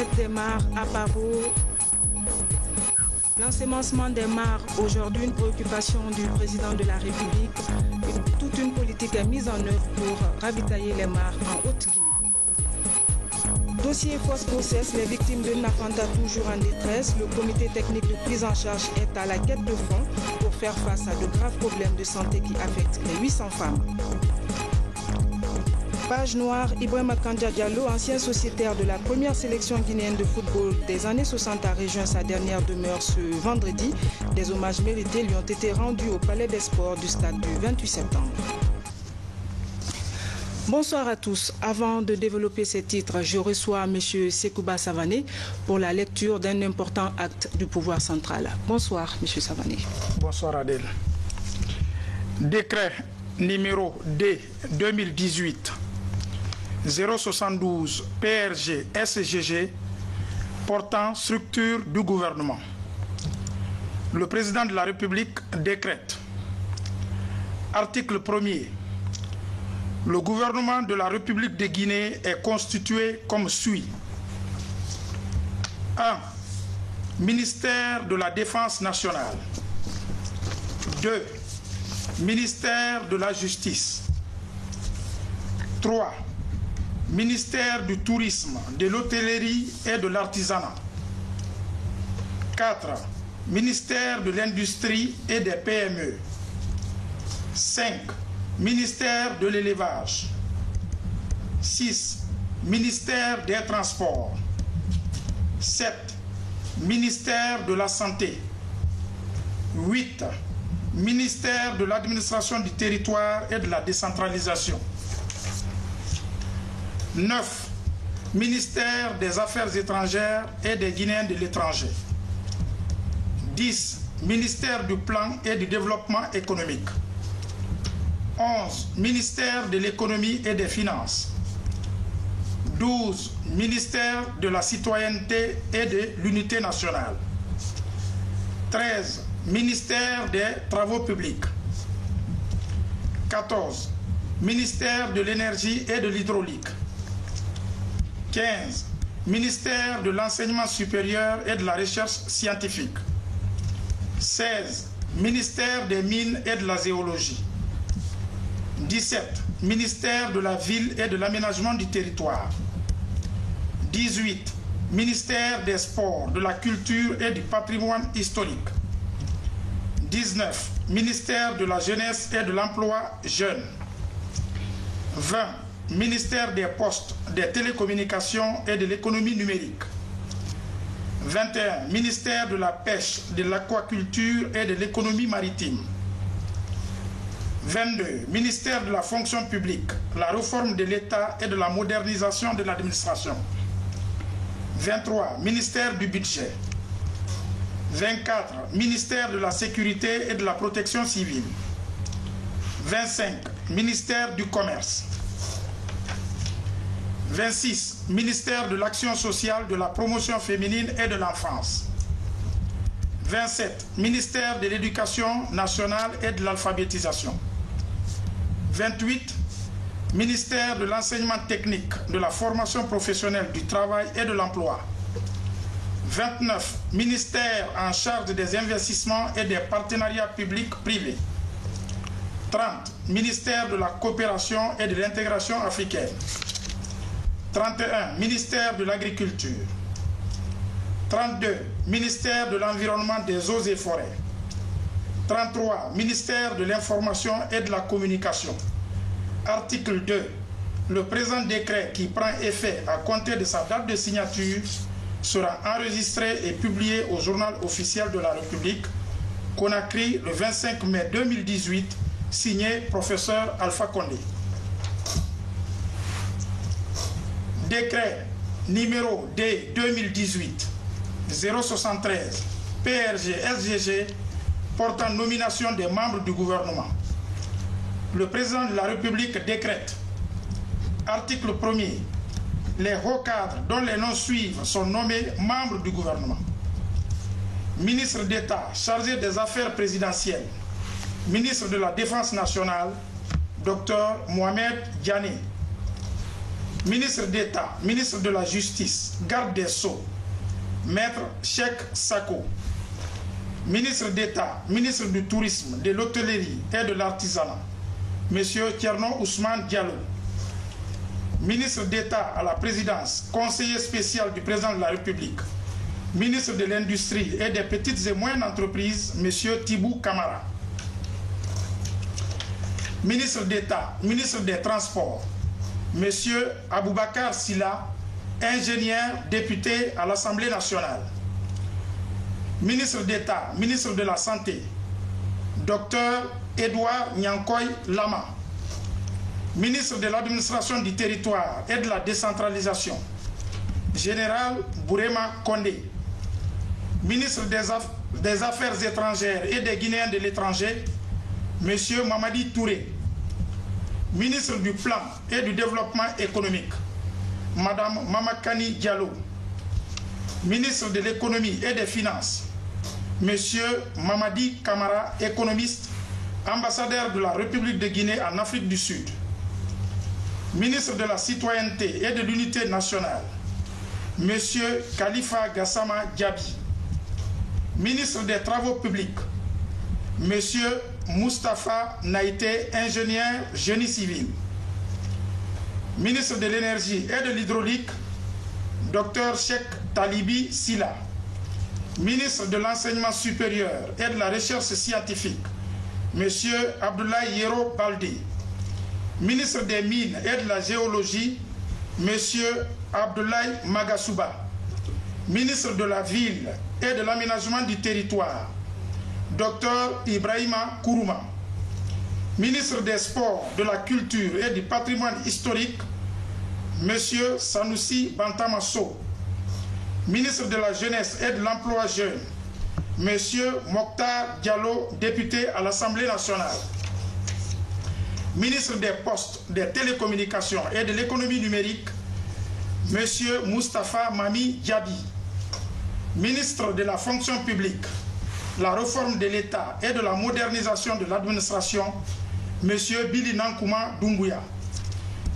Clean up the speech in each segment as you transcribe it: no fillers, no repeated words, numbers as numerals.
traite des mares à Pavo. L'ensemencement des mares, aujourd'hui une préoccupation du président de la République. Toute une politique est mise en œuvre pour ravitailler les mares en Haute-Guinée. Dossier fausse grossesse, les victimes de Nafanta toujours en détresse. Le comité technique de prise en charge est à la quête de fonds pour faire face à de graves problèmes de santé qui affectent les 800 femmes. Page noire, Ibrahima Kandja Diallo, ancien sociétaire de la première sélection guinéenne de football des années 60, a rejoint sa dernière demeure ce vendredi. Des hommages mérités lui ont été rendus au Palais des Sports du stade du 28 septembre. Bonsoir à tous. Avant de développer ces titres, je reçois M. Sekouba Savané pour la lecture d'un important acte du pouvoir central. Bonsoir, M. Savané. Bonsoir, Adèle. Décret numéro D 2018 072 PRG SGG portant structure du gouvernement. Le président de la République décrète. Article 1er. Le gouvernement de la République de Guinée est constitué comme suit. 1. Ministère de la Défense nationale. 2. Ministère de la Justice. 3. Ministère du Tourisme, de l'Hôtellerie et de l'Artisanat. 4. Ministère de l'Industrie et des PME. 5. Ministère de l'Élevage. 6. Ministère des Transports. 7. Ministère de la Santé. 8. Ministère de l'Administration du Territoire et de la Décentralisation. 9. Ministère des Affaires étrangères et des Guinéens de l'étranger. 10. Ministère du Plan et du Développement économique. 11. Ministère de l'économie et des finances. 12. Ministère de la citoyenneté et de l'unité nationale. 13. Ministère des travaux publics. 14. Ministère de l'énergie et de l'hydraulique. 15. Ministère de l'enseignement supérieur et de la recherche scientifique. 16. Ministère des mines et de la géologie. 17. Ministère de la ville et de l'aménagement du territoire. 18. Ministère des sports, de la culture et du patrimoine historique. 19. Ministère de la jeunesse et de l'emploi jeune. 20. Ministère des postes, des télécommunications et de l'économie numérique. 21. Ministère de la pêche, de l'aquaculture et de l'économie maritime. 22. Ministère de la fonction publique, la réforme de l'État et de la modernisation de l'administration. 23. Ministère du budget. 24. Ministère de la sécurité et de la protection civile. 25. Ministère du commerce. 26. Ministère de l'action sociale, de la promotion féminine et de l'enfance. 27. Ministère de l'éducation nationale et de l'alphabétisation. 28. Ministère de l'enseignement technique, de la formation professionnelle, du travail et de l'emploi. 29. Ministère en charge des investissements et des partenariats publics-privés. 30. Ministère de la coopération et de l'intégration africaine. 31. Ministère de l'agriculture. 32. Ministère de l'environnement, des eaux et forêts. 33. Ministère de l'information et de la communication. Article 2. Le présent décret qui prend effet à compter de sa date de signature sera enregistré et publié au journal officiel de la République, Conakry, le 25 mai 2018, signé professeur Alpha Condé. Décret numéro D 2018 073 PRG SGG portant nomination des membres du gouvernement. Le président de la République décrète. Article 1er. Les hauts cadres dont les noms suivent sont nommés membres du gouvernement. Ministre d'État chargé des affaires présidentielles. Ministre de la Défense nationale, Dr Mohamed Diané. Ministre d'État, ministre de la Justice, garde des Sceaux, Maître Cheikh Sako. Ministre d'État, ministre du Tourisme, de l'Hôtellerie et de l'Artisanat, Monsieur Thierno Ousmane Diallo. Ministre d'État à la Présidence, conseiller spécial du Président de la République, ministre de l'Industrie et des Petites et Moyennes Entreprises, Monsieur Tibou Kamara. Ministre d'État, ministre des Transports, Monsieur Aboubakar Silla, ingénieur, député à l'Assemblée nationale. Ministre d'État, ministre de la Santé, Dr Edouard Nyankoy Lama. Ministre de l'Administration du Territoire et de la Décentralisation, Général Bourema Kondé. Ministre des Affaires étrangères et des Guinéens de l'étranger, Monsieur Mamadi Touré. Ministre du Plan et du Développement économique, Madame Mamakani Diallo. Ministre de l'Économie et des Finances, Monsieur Mamadi Kamara, économiste, ambassadeur de la République de Guinée en Afrique du Sud. Ministre de la Citoyenneté et de l'Unité nationale, Monsieur Khalifa Gassama Diaby. Ministre des Travaux publics, Monsieur Moustapha Naïté, ingénieur génie civil. Ministre de l'Énergie et de l'Hydraulique, Dr Cheikh Talibi Silla. Ministre de l'Enseignement supérieur et de la Recherche scientifique, Monsieur Abdoulaye Yero Baldé. Ministre des Mines et de la Géologie, Monsieur Abdoulaye Magasuba. Ministre de la Ville et de l'Aménagement du Territoire, Dr Ibrahima Kourouma. Ministre des Sports, de la Culture et du Patrimoine historique, Monsieur Sanoussi Bantamasso. Ministre de la Jeunesse et de l'Emploi jeune, Monsieur Mokhtar Diallo, député à l'Assemblée nationale. Ministre des Postes, des Télécommunications et de l'Économie numérique, Monsieur Moustapha Mami Diaby. Ministre de la Fonction publique, la réforme de l'État et de la modernisation de l'administration, Monsieur Billy Nankouma Doumbouya.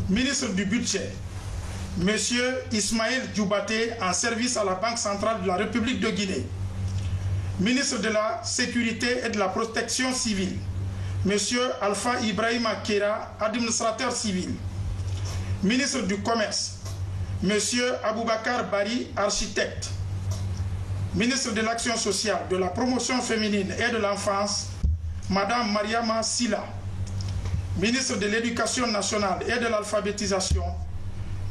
Ministre du Budget, Monsieur Ismaël Djoubaté, en service à la Banque centrale de la République de Guinée. Ministre de la Sécurité et de la Protection civile, Monsieur Alpha Ibrahima Kera, administrateur civil. Ministre du Commerce, Monsieur Aboubakar Bari, architecte. Ministre de l'Action sociale, de la promotion féminine et de l'enfance, Madame Mariama Silla. Ministre de l'Éducation nationale et de l'alphabétisation,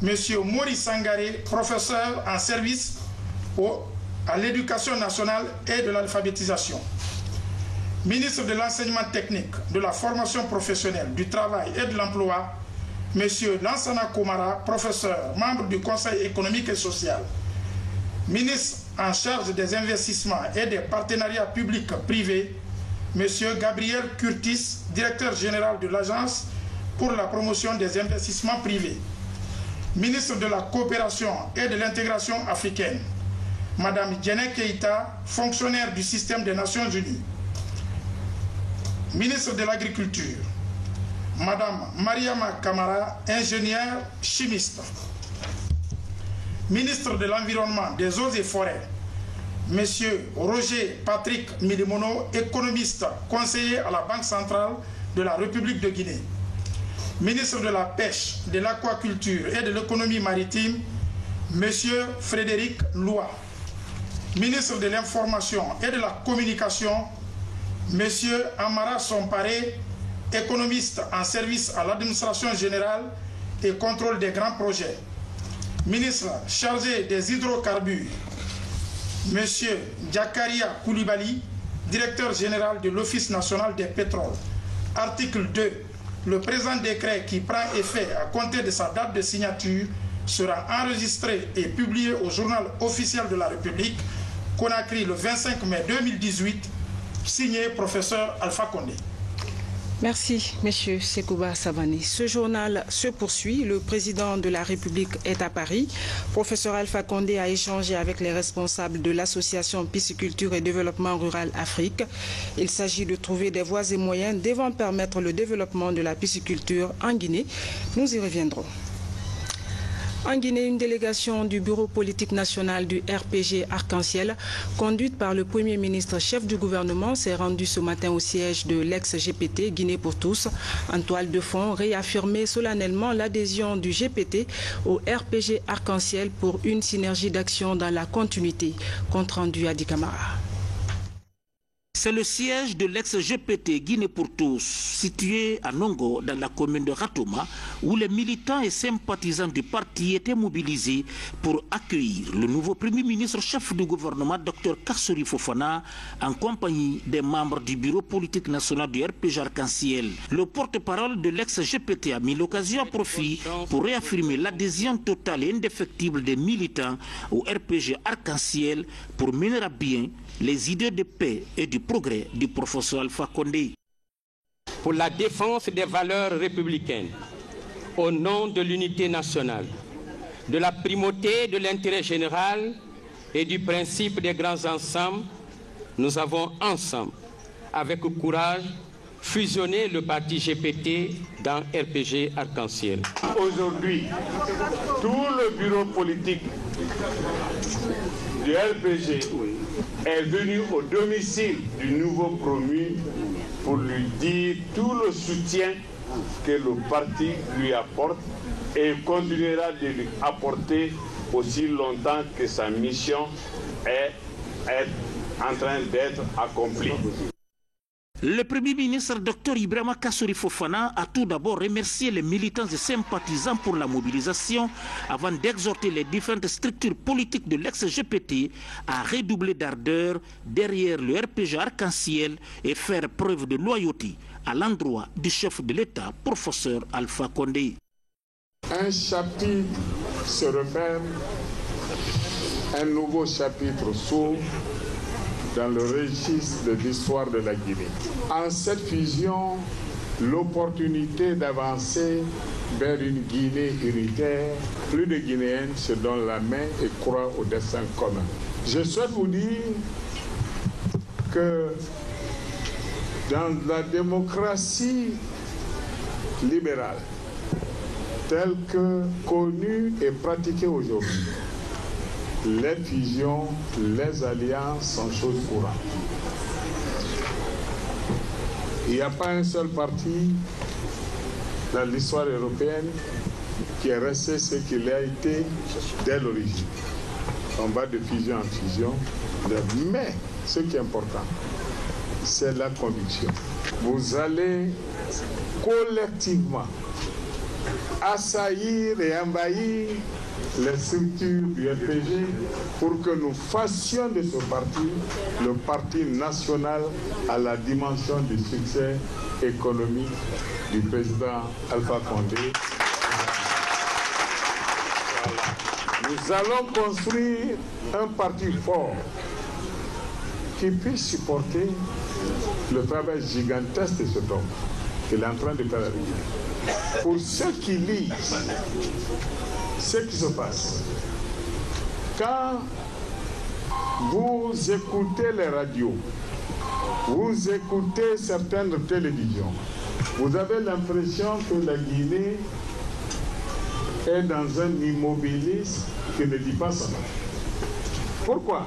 Monsieur Maurice Sangaré, professeur en service à l'éducation nationale et de l'alphabétisation. Ministre de l'Enseignement technique, de la formation professionnelle, du travail et de l'emploi, Monsieur Lansana Komara, professeur, membre du Conseil économique et social. Ministre en charge des investissements et des partenariats publics-privés, Monsieur Gabriel Curtis, directeur général de l'Agence pour la promotion des investissements privés. Ministre de la Coopération et de l'Intégration africaine, Madame Djené Keïta, fonctionnaire du système des Nations Unies. Ministre de l'Agriculture, Madame Mariama Kamara, ingénieure chimiste. Ministre de l'Environnement, des Eaux et Forêts, Monsieur Roger Patrick Milimono, économiste, conseiller à la Banque centrale de la République de Guinée. Ministre de la Pêche, de l'Aquaculture et de l'Économie maritime, Monsieur Frédéric Loua. Ministre de l'Information et de la Communication, Monsieur Amara Somparé, économiste en service à l'administration générale et contrôle des grands projets. Ministre chargé des hydrocarbures, Monsieur Diakaria Koulibaly, directeur général de l'Office national des pétroles. Article 2. Le présent décret qui prend effet à compter de sa date de signature sera enregistré et publié au journal officiel de la République, Conakry, le 25 mai 2018, signé professeur Alpha Condé. Merci, Monsieur Sekouba Savani. Ce journal se poursuit. Le président de la République est à Paris. Professeur Alpha Condé a échangé avec les responsables de l'association Pisciculture et Développement Rural Afrique. Il s'agit de trouver des voies et moyens devant permettre le développement de la pisciculture en Guinée. Nous y reviendrons. En Guinée, une délégation du bureau politique national du RPG Arc-en-Ciel, conduite par le Premier ministre chef du gouvernement, s'est rendue ce matin au siège de l'ex-GPT Guinée pour tous. En toile de fond, réaffirmer solennellement l'adhésion du GPT au RPG Arc-en-Ciel pour une synergie d'action dans la continuité. Compte rendu à Dikamara. C'est le siège de l'ex-GPT Guinée pour tous, situé à Nongo, dans la commune de Ratouma, où les militants et sympathisants du parti étaient mobilisés pour accueillir le nouveau Premier ministre chef du gouvernement, Dr Kassory Fofana, en compagnie des membres du bureau politique national du RPG Arc-en-Ciel. Le porte-parole de l'ex-GPT a mis l'occasion à profit pour réaffirmer l'adhésion totale et indéfectible des militants au RPG Arc-en-Ciel pour mener à bien les idées de paix et du progrès du professeur Alpha Condé. Pour la défense des valeurs républicaines, au nom de l'unité nationale, de la primauté de l'intérêt général et du principe des grands ensembles, nous avons ensemble, avec courage, fusionné le parti GPT dans RPG Arc-en-Ciel. Aujourd'hui, tout le bureau politique du RPG est venu au domicile du nouveau promu pour lui dire tout le soutien que le parti lui apporte et continuera de lui apporter aussi longtemps que sa mission est en train d'être accomplie. Le Premier ministre Dr Ibrahima Kassory Fofana a tout d'abord remercié les militants et sympathisants pour la mobilisation avant d'exhorter les différentes structures politiques de l'ex-GPT à redoubler d'ardeur derrière le RPG Arc-en-Ciel et faire preuve de loyauté à l'endroit du chef de l'État, professeur Alpha Condé. Un chapitre se referme, un nouveau chapitre s'ouvre dans le registre de l'histoire de la Guinée. En cette fusion, l'opportunité d'avancer vers une Guinée unitaire, plus de Guinéens se donnent la main et croient au destin commun. Je souhaite vous dire que dans la démocratie libérale, telle que connue et pratiquée aujourd'hui, les fusions, les alliances sont choses courantes. Il n'y a pas un seul parti dans l'histoire européenne qui est resté ce qu'il a été dès l'origine. On va de fusion en fusion, mais ce qui est important, c'est la conviction. Vous allez collectivement assaillir et envahir les structures du RPG pour que nous fassions de ce parti le parti national à la dimension du succès économique du président Alpha Condé. Voilà. Nous allons construire un parti fort qui puisse supporter le travail gigantesque de cet homme qu'il est en train de faire. Pour ceux qui lisent ce qui se passe, quand vous écoutez les radios, vous écoutez certaines télévisions, vous avez l'impression que la Guinée est dans un immobilisme qui ne dit pas son nom. Pourquoi?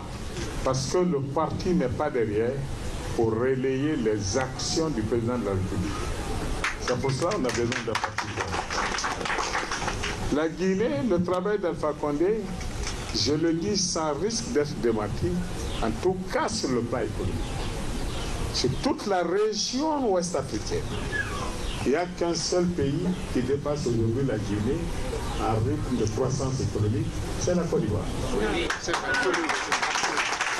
Parce que le parti n'est pas derrière pour relayer les actions du président de la République. C'est pour ça qu'on a besoin d'un parti fort. La Guinée, le travail d'Alpha Condé, je le dis sans risque d'être démenti, en tout cas sur le plan économique. Sur toute la région ouest africaine, il n'y a qu'un seul pays qui dépasse aujourd'hui la Guinée en rythme de croissance économique, c'est la Côte d'Ivoire.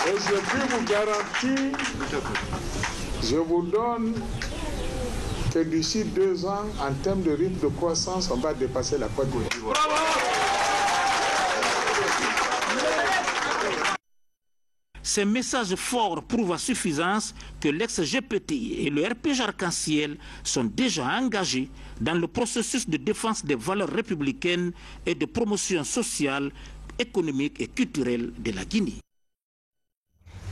Et je puis vous garantir, je vous donne que d'ici 2 ans, en termes de rythme de croissance, on va dépasser la Côte d'Ivoire. Ces messages forts prouvent à suffisance que l'ex-GPT et le RPG Arc-en-Ciel sont déjà engagés dans le processus de défense des valeurs républicaines et de promotion sociale, économique et culturelle de la Guinée.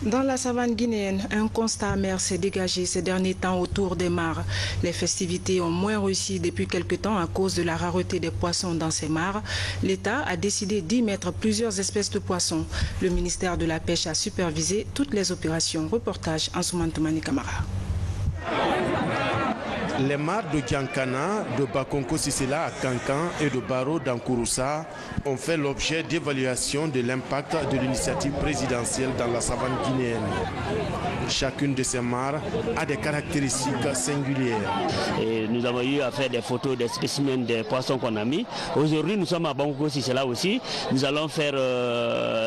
Dans la savane guinéenne, un constat amer s'est dégagé ces derniers temps autour des mares. Les festivités ont moins réussi depuis quelque temps à cause de la rareté des poissons dans ces mares. L'État a décidé d'y mettre plusieurs espèces de poissons. Le ministère de la Pêche a supervisé toutes les opérations. Reportage Ansoumane Toumani Camara. Les mares de Diankana, de Bakonko Sisela à Kankan et de Baro d'Ankouroussa ont fait l'objet d'évaluation de l'impact de l'initiative présidentielle dans la savane guinéenne. Chacune de ces mares a des caractéristiques singulières. Et nous avons eu à faire des photos des spécimens des poissons qu'on a mis. Aujourd'hui, nous sommes à Bakonko Sisela aussi. Nous allons faire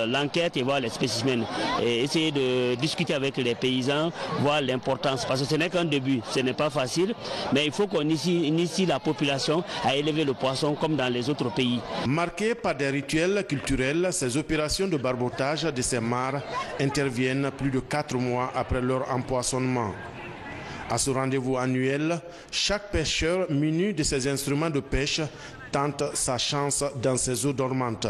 l'enquête et voir les spécimens et essayer de discuter avec les paysans, voir l'importance. Parce que ce n'est qu'un début, ce n'est pas facile. Mais il faut qu'on initie la population à élever le poisson comme dans les autres pays. Marquées par des rituels culturels, ces opérations de barbotage de ces mares interviennent plus de 4 mois après leur empoisonnement. À ce rendez-vous annuel, chaque pêcheur muni de ses instruments de pêche tente sa chance dans ces eaux dormantes.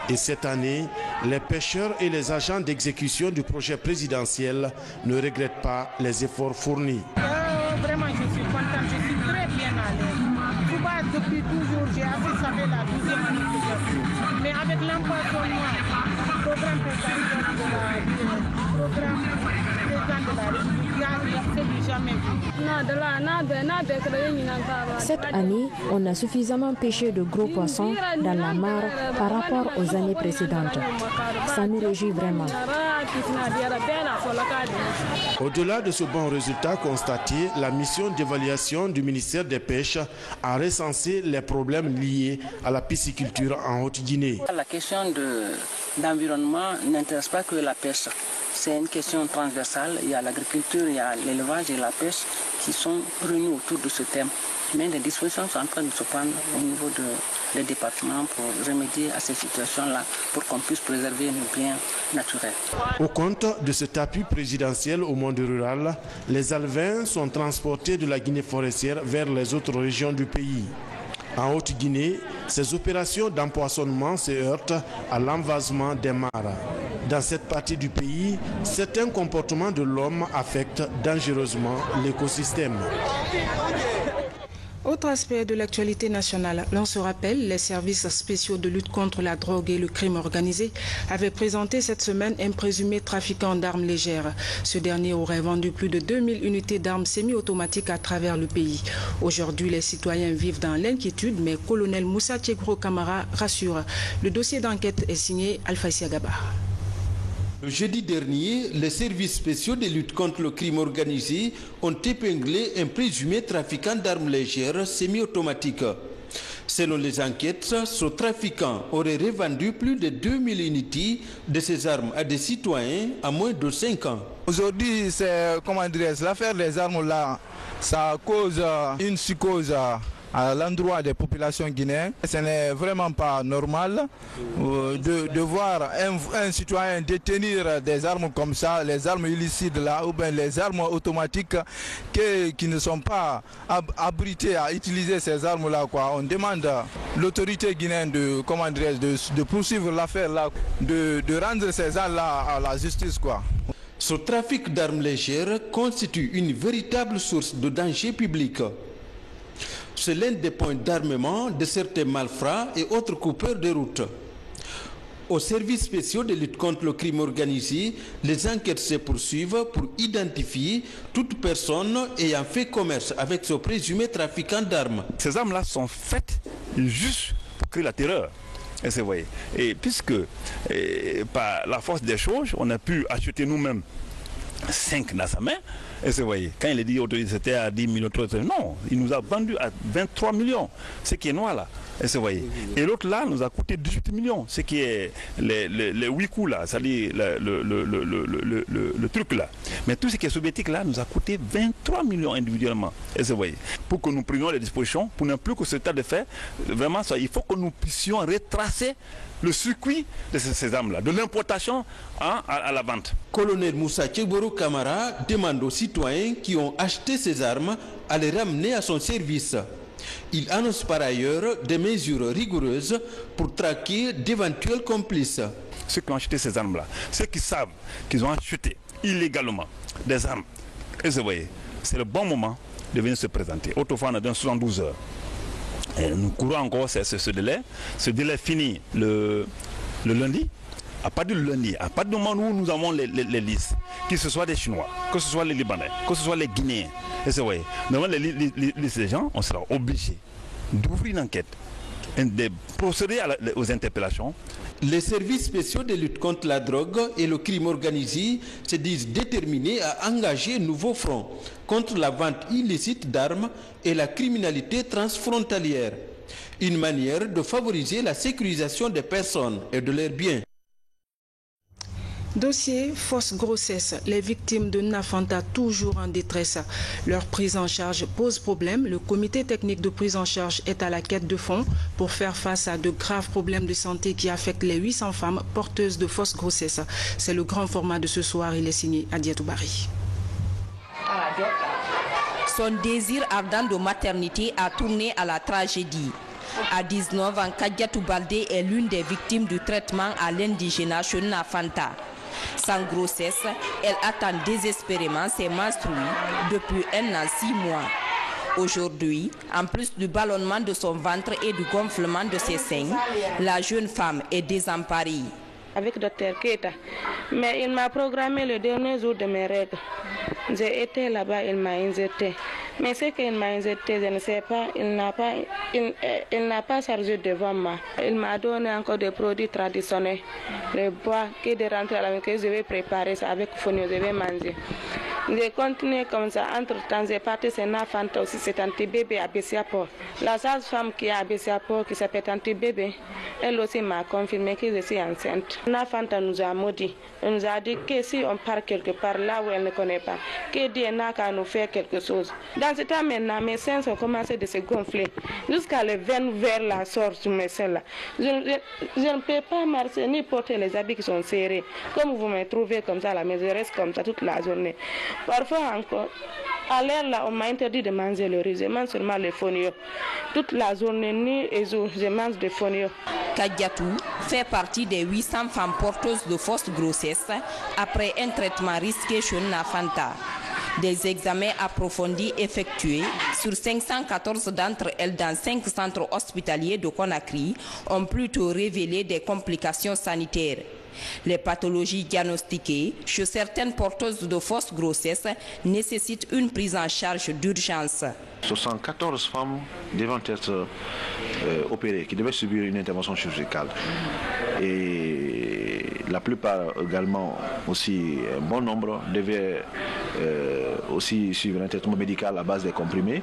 Et cette année, les pêcheurs et les agents d'exécution du projet présidentiel ne regrettent pas les efforts fournis. Vraiment, je suis contente, je suis très bien à l'aise. Tu vois, depuis toujours, j'ai appris ça fait la 12e année que je suis. Mais avec l'empoisonnement, le programme présidentiel de la programme président de la République, c'est jamais vu. Cette année, on a suffisamment pêché de gros poissons dans la mare par rapport aux années précédentes. Ça nous réjouit vraiment. Au-delà de ce bon résultat constaté, la mission d'évaluation du ministère des Pêches a recensé les problèmes liés à la pisciculture en Haute-Guinée. La question d'environnement n'intéresse pas que la pêche. C'est une question transversale. Il y a l'agriculture, il y a l'élevage et la pêche qui sont réunis autour de ce thème. Mais des dispositions sont en train de se prendre au niveau des départements pour remédier à ces situations-là, pour qu'on puisse préserver nos biens naturels. Au compte de cet appui présidentiel au monde rural, les alevins sont transportés de la Guinée forestière vers les autres régions du pays. En Haute-Guinée, ces opérations d'empoisonnement se heurtent à l'envasement des mares. Dans cette partie du pays, certains comportements de l'homme affectent dangereusement l'écosystème. Autre aspect de l'actualité nationale, l'on se rappelle, les services spéciaux de lutte contre la drogue et le crime organisé avaient présenté cette semaine un présumé trafiquant d'armes légères. Ce dernier aurait vendu plus de 2000 unités d'armes semi-automatiques à travers le pays. Aujourd'hui, les citoyens vivent dans l'inquiétude, mais colonel Moussa Tchegro Kamara rassure. Le dossier d'enquête est signé Alpha Siagaba. Le jeudi dernier, les services spéciaux de lutte contre le crime organisé ont épinglé un présumé trafiquant d'armes légères semi-automatiques. Selon les enquêtes, ce trafiquant aurait revendu plus de 2000 unités de ces armes à des citoyens à moins de 5 ans. Aujourd'hui, c'est, l'affaire des armes là, ça cause une psychose à l'endroit des populations guinéennes. Ce n'est vraiment pas normal de voir un citoyen détenir des armes comme ça, les armes illicites là, ou bien les armes automatiques qui ne sont pas abritées à utiliser ces armes là. On demande à l'autorité guinéenne de poursuivre l'affaire là, de rendre ces armes là à la justice. Ce trafic d'armes légères constitue une véritable source de danger public. C'est l'un des points d'armement de certains malfrats et autres coupeurs de route. Aux services spéciaux de lutte contre le crime organisé, les enquêtes se poursuivent pour identifier toute personne ayant fait commerce avec ce présumé trafiquant d'armes. Ces armes-là sont faites juste pour créer la terreur. Et puisque, par la force des choses, on a pu acheter nous-mêmes 5 dans sa main. Et vous voyez, quand il est dit c'était à 10 millions, non, il nous a vendu à 23 millions, ce qui est noir là. Et vous voyez. Et l'autre là nous a coûté 18 millions, ce qui est les 8 coups là, c'est-à-dire le truc là. Mais tout ce qui est soviétique là nous a coûté 23 millions individuellement. Et vous voyez. Pour que nous prenions les dispositions, pour ne plus que ce tas de fait, vraiment, il faut que nous puissions retracer le circuit de ces armes-là, de l'importation à la vente. Colonel Moussa Tchegoro Kamara demande aux citoyens qui ont acheté ces armes à les ramener à son service. Il annonce par ailleurs des mesures rigoureuses pour traquer d'éventuels complices. ceux qui ont acheté ces armes-là, ceux qui savent qu'ils ont acheté illégalement des armes. Et vous voyez, c'est le bon moment de venir se présenter. Autrefois, on a donné 72 heures. Et nous courons encore ce délai. Ce délai finit le lundi. À partir du lundi, à partir du moment où nous avons les listes, que ce soit des Chinois, que ce soit les Libanais, que ce soit les Guinéens, et vous voyez, nous avons les listes des gens, on sera obligé d'ouvrir une enquête, de procéder aux interpellations. Les services spéciaux de lutte contre la drogue et le crime organisé se disent déterminés à engager un nouveau front contre la vente illicite d'armes et la criminalité transfrontalière. Une manière de favoriser la sécurisation des personnes et de leurs biens. Dossier fausse grossesse. Les victimes de Nafanta toujours en détresse. Leur prise en charge pose problème. Le comité technique de prise en charge est à la quête de fonds pour faire face à de graves problèmes de santé qui affectent les 800 femmes porteuses de fausse grossesse. C'est le grand format de ce soir. Il est signé Adiatou Bari. Son désir ardent de maternité a tourné à la tragédie. À 19 ans, Kadiatou Baldé est l'une des victimes du traitement à l'indigénat chez Nafanta. Sans grossesse, elle attend désespérément ses menstrues depuis 1 an 6 mois. Aujourd'hui, en plus du ballonnement de son ventre et du gonflement de ses seins, la jeune femme est désemparée. Avec Dr Keita, mais il m'a programmé le dernier jour de mes règles. J'ai été là-bas, il m'a injecté. Mais ce qu'il m'a injecté, je ne sais pas, il n'a pas chargé devant moi. Il m'a donné encore des produits traditionnels, le bois qui est rentré à la maison, que je vais préparer ça avec Fonio, je vais manger. J'ai continué comme ça. Entre-temps, j'ai parti chez Nafanta aussi, c'est anti-bébé à Bessiaport. La sage-femme qui est à Bessiaport, qui s'appelle anti-bébé, elle aussi m'a confirmé que je suis enceinte. Nafanta nous a maudit. Elle nous a dit que si on part quelque part là où elle ne connaît pas, que Dieu n'a qu'à nous faire quelque chose. Dans ce temps maintenant, mes seins ont commencé de se gonfler. Jusqu'à les veines vers la sorte sur mes seins là. Je ne peux pas marcher ni porter les habits qui sont serrés. Comme vous me trouvez comme ça à la maison, je reste comme ça toute la journée. Parfois encore, à l'heure là, on m'a interdit de manger le riz. Je mange seulement le fonio. Toute la journée, nuit et jour, je mange des fonio. Kadiatou fait partie des 800 femmes porteuses de fausse grossesse après un traitement risqué chez Nafanta. Des examens approfondis effectués sur 514 d'entre elles dans 5 centres hospitaliers de Conakry ont plutôt révélé des complications sanitaires. Les pathologies diagnostiquées chez certaines porteuses de fausse grossesse nécessitent une prise en charge d'urgence. 74 femmes devant être opérées, qui devaient subir une intervention chirurgicale. Et la plupart également, aussi un bon nombre, devaient aussi suivre un traitement médical à base des comprimés.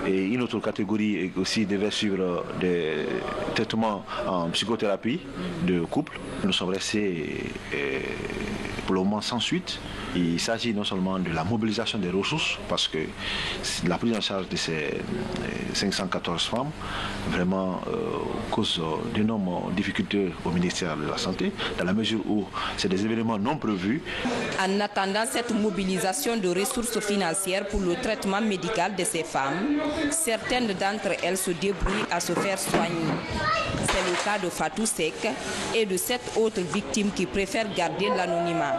Et une autre catégorie aussi devait suivre des traitements en psychothérapie de couple. Nous sommes restés pour le moment sans suite. Il s'agit non seulement de la mobilisation des ressources, parce que la prise en charge de ces 514 femmes vraiment cause d'énormes difficultés au ministère de la Santé, dans la mesure où c'est des événements non prévus. En attendant cette mobilisation de ressources financières pour le traitement médical de ces femmes, certaines d'entre elles se débrouillent à se faire soigner. C'est le cas de Fatou Sek et de 7 autres victimes qui préfèrent garder l'anonymat.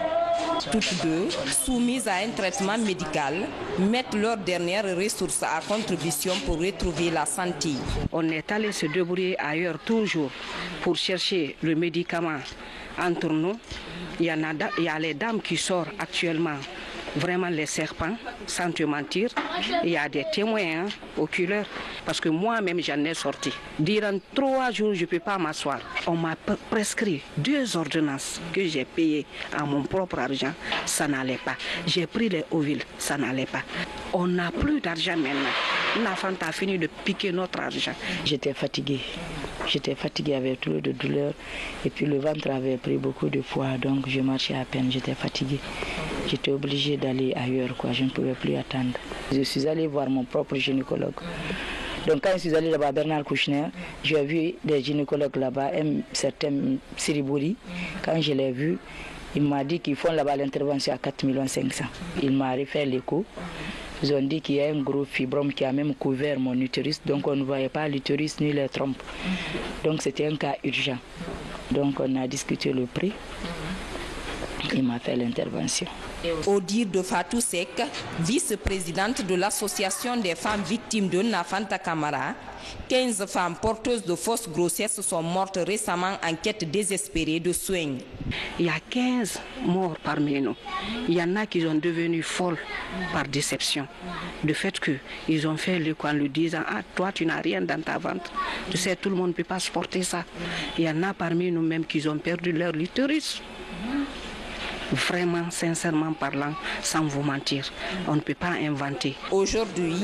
Toutes deux, soumises à un traitement médical, mettent leurs dernières ressources à contribution pour retrouver la santé. On est allé se débrouiller ailleurs toujours pour chercher le médicament entre nous. Il y a les dames qui sortent actuellement, vraiment les serpents, sans te mentir. Il y a des témoins oculaires, parce que moi-même j'en ai sorti. Durant 3 jours, je ne peux pas m'asseoir. On m'a prescrit 2 ordonnances que j'ai payées à mon propre argent, ça n'allait pas. J'ai pris les ovules, ça n'allait pas. On n'a plus d'argent maintenant. Nafanta a fini de piquer notre argent. J'étais fatiguée. J'étais fatiguée avec trop de douleur et puis le ventre avait pris beaucoup de poids, donc je marchais à peine, j'étais fatiguée. J'étais obligée d'aller ailleurs, quoi. Je ne pouvais plus attendre. Je suis allée voir mon propre gynécologue. Donc quand je suis allée là-bas à Bernard Kouchner, j'ai vu des gynécologues là-bas, un certain Siribouri. Quand je l'ai vu, il m'a dit qu'ils font là-bas l'intervention à 4 500 000. Il m'a refait l'écho. Ils ont dit qu'il y a un gros fibrome qui a même couvert mon utérus, donc on ne voyait pas l'utérus ni les trompes. Donc c'était un cas urgent. Donc on a discuté le prix. Il m'a fait l'intervention. Au dire de Fatou Sek, vice-présidente de l'association des femmes victimes de Nafanta Camara, 15 femmes porteuses de fausses grossesses sont mortes récemment en quête désespérée de soins. Il y a 15 morts parmi nous. Il y en a qui sont devenues folles par déception. Du fait qu'ils ont fait le coup en lui disant « Ah, toi, tu n'as rien dans ta ventre. Tu sais, tout le monde ne peut pas supporter ça. » Il y en a parmi nous-mêmes qui ont perdu leur utérus. Vraiment, sincèrement parlant, sans vous mentir, on ne peut pas inventer. Aujourd'hui,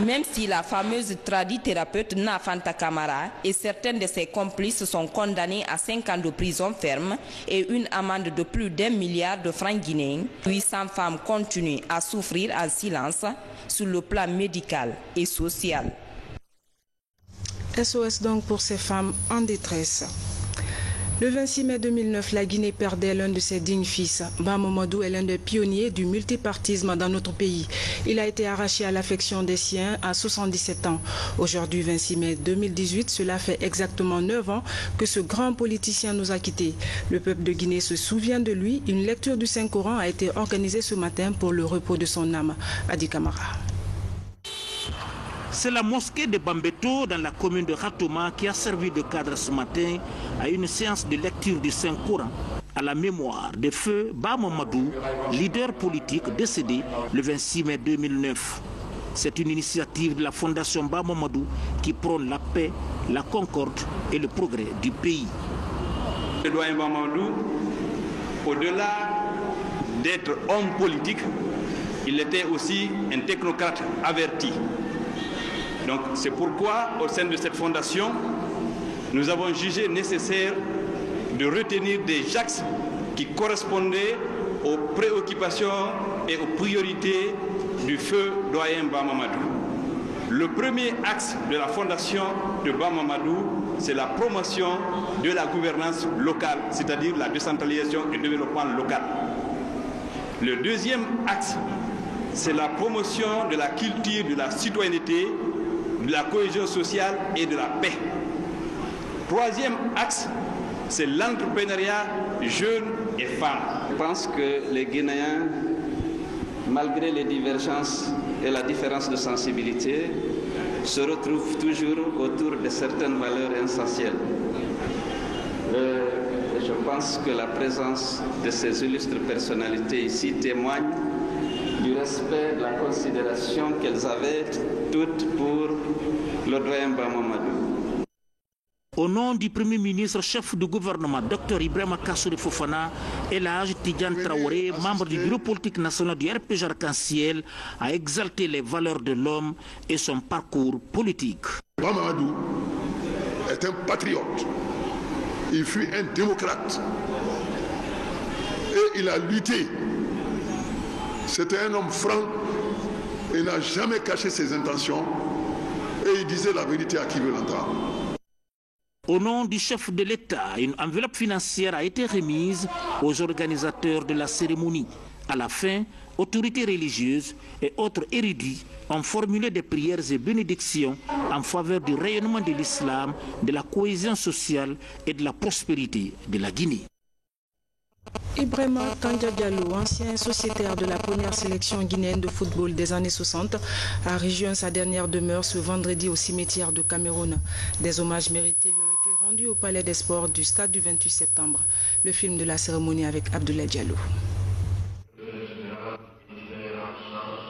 même si la fameuse tradithérapeute Nafanta Camara et certains de ses complices sont condamnés à 5 ans de prison ferme et une amende de plus d'1 milliard de francs guinéens, 800 femmes continuent à souffrir en silence sur le plan médical et social. SOS donc pour ces femmes en détresse. Le 26 mai 2009, la Guinée perdait l'un de ses dignes fils. Ba Mamadou est l'un des pionniers du multipartisme dans notre pays. Il a été arraché à l'affection des siens à 77 ans. Aujourd'hui, 26 mai 2018, cela fait exactement 9 ans que ce grand politicien nous a quittés. Le peuple de Guinée se souvient de lui. Une lecture du Saint-Coran a été organisée ce matin pour le repos de son âme. Adi Kamara. C'est la mosquée de Bambeto dans la commune de Ratoma qui a servi de cadre ce matin à une séance de lecture du Saint-Coran à la mémoire de feu Ba Mamadou, leader politique décédé le 26 mai 2009. C'est une initiative de la Fondation Ba Mamadou qui prône la paix, la concorde et le progrès du pays. Le doyen Ba Mamadou, au-delà d'être homme politique, il était aussi un technocrate averti. Donc c'est pourquoi, au sein de cette fondation, nous avons jugé nécessaire de retenir des axes qui correspondaient aux préoccupations et aux priorités du feu doyen Ba Mamadou. Le premier axe de la fondation de Ba Mamadou, c'est la promotion de la gouvernance locale, c'est-à-dire la décentralisation et le développement local. Le deuxième axe, c'est la promotion de la culture de la citoyenneté, de la cohésion sociale et de la paix. Troisième axe, c'est l'entrepreneuriat jeunes et femmes. Je pense que les Guinéens, malgré les divergences et la différence de sensibilité, se retrouvent toujours autour de certaines valeurs essentielles. Je pense que la présence de ces illustres personnalités ici témoigne du respect, de la considération qu'elles avaient toutes pour le doyen Ba Mamadou. Au nom du Premier ministre, chef du gouvernement, Dr Ibrahima Kassouri Fofana, et l'âge Tidjane Traoré, membre du bureau politique national du RPG Arc-en-Ciel, a exalté les valeurs de l'homme et son parcours politique. Ba Mamadou est un patriote, il fut un démocrate et il a lutté. C'était un homme franc, il n'a jamais caché ses intentions et il disait la vérité à qui veut l'entendre. Au nom du chef de l'État, une enveloppe financière a été remise aux organisateurs de la cérémonie. À la fin, autorités religieuses et autres érudits ont formulé des prières et bénédictions en faveur du rayonnement de l'islam, de la cohésion sociale et de la prospérité de la Guinée. Ibrahima Kandja Diallo, ancien sociétaire de la première sélection guinéenne de football des années 60, a rejoint sa dernière demeure ce vendredi au cimetière de Cameroun. Des hommages mérités lui ont été rendus au Palais des Sports du stade du 28 septembre. Le film de la cérémonie avec Abdoulaye Diallo.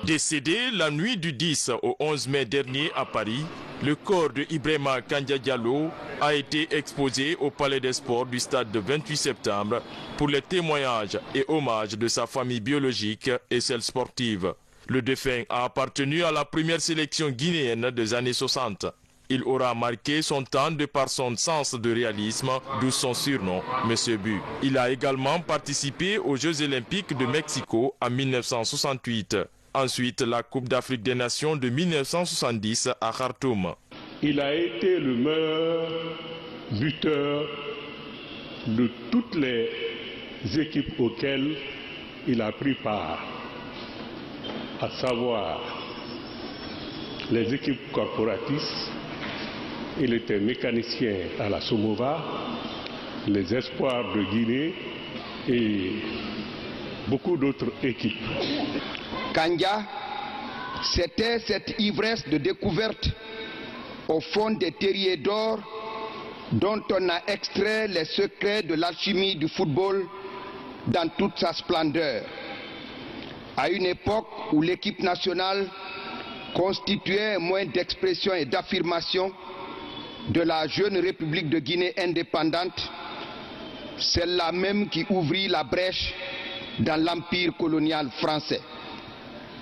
Décédé la nuit du 10 au 11 mai dernier à Paris, le corps de Ibrahima Kandja Diallo a été exposé au Palais des Sports du stade de 28 septembre pour les témoignages et hommages de sa famille biologique et celle sportive. Le défunt a appartenu à la première sélection guinéenne des années 60. Il aura marqué son temps de par son sens de réalisme, d'où son surnom, Monsieur Bu. Il a également participé aux Jeux Olympiques de Mexico en 1968. Ensuite, la Coupe d'Afrique des Nations de 1970 à Khartoum. Il a été le meilleur buteur de toutes les équipes auxquelles il a pris part, à savoir les équipes corporatistes. Il était mécanicien à la Somova, les espoirs de Guinée et beaucoup d'autres équipes. Kandja, c'était cette ivresse de découverte au fond des terriers d'or dont on a extrait les secrets de l'alchimie du football dans toute sa splendeur. À une époque où l'équipe nationale constituait un moyen d'expression et d'affirmation de la jeune République de Guinée indépendante, celle-là même qui ouvrit la brèche dans l'empire colonial français.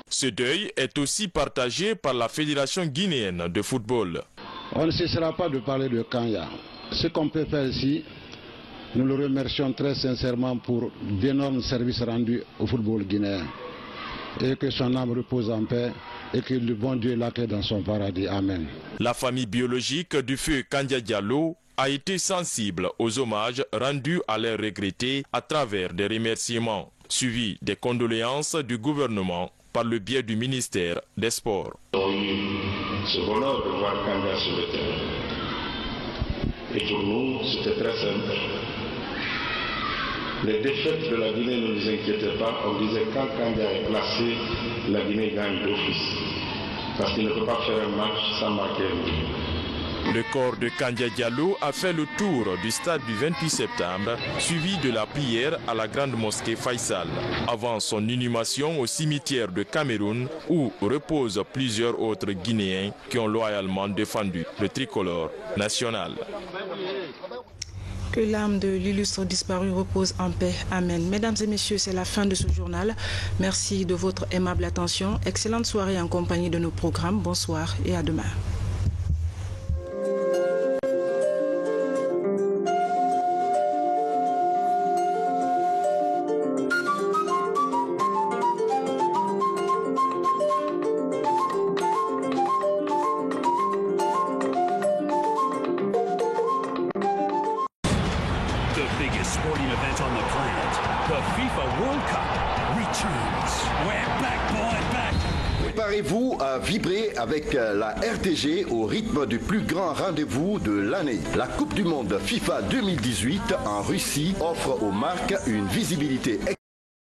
Ce deuil est aussi partagé par la Fédération guinéenne de football. On ne cessera pas de parler de Kandja. Ce qu'on peut faire ici, nous le remercions très sincèrement pour d'énormes services rendus au football guinéen. Et que son âme repose en paix et que le bon Dieu l'accueille dans son paradis. Amen. La famille biologique du feu Kandja Diallo a été sensible aux hommages rendus à leurs regrettés à travers des remerciements, suivis des condoléances du gouvernement par le biais du ministère des Sports. Nous avons eu ce bonheur de voir Kandja sur le terrain. Et pour nous, c'était très simple. Les défaites de la Guinée ne nous inquiétaient pas. On disait quand Kandja est placé, la Guinée gagne d'office. Parce qu'il ne peut pas faire un match sans marquer un but. Le corps de Kandja Diallo a fait le tour du stade du 28 septembre, suivi de la prière à la grande mosquée Faisal, avant son inhumation au cimetière de Cameroun, où reposent plusieurs autres Guinéens qui ont loyalement défendu le tricolore national. Que l'âme de l'illustre disparu repose en paix. Amen. Mesdames et messieurs, c'est la fin de ce journal. Merci de votre aimable attention. Excellente soirée en compagnie de nos programmes. Bonsoir et à demain. Préparez-vous à vibrer avec la RTG au rythme du plus grand rendez-vous de l'année. La Coupe du Monde FIFA 2018 en Russie offre aux marques une visibilité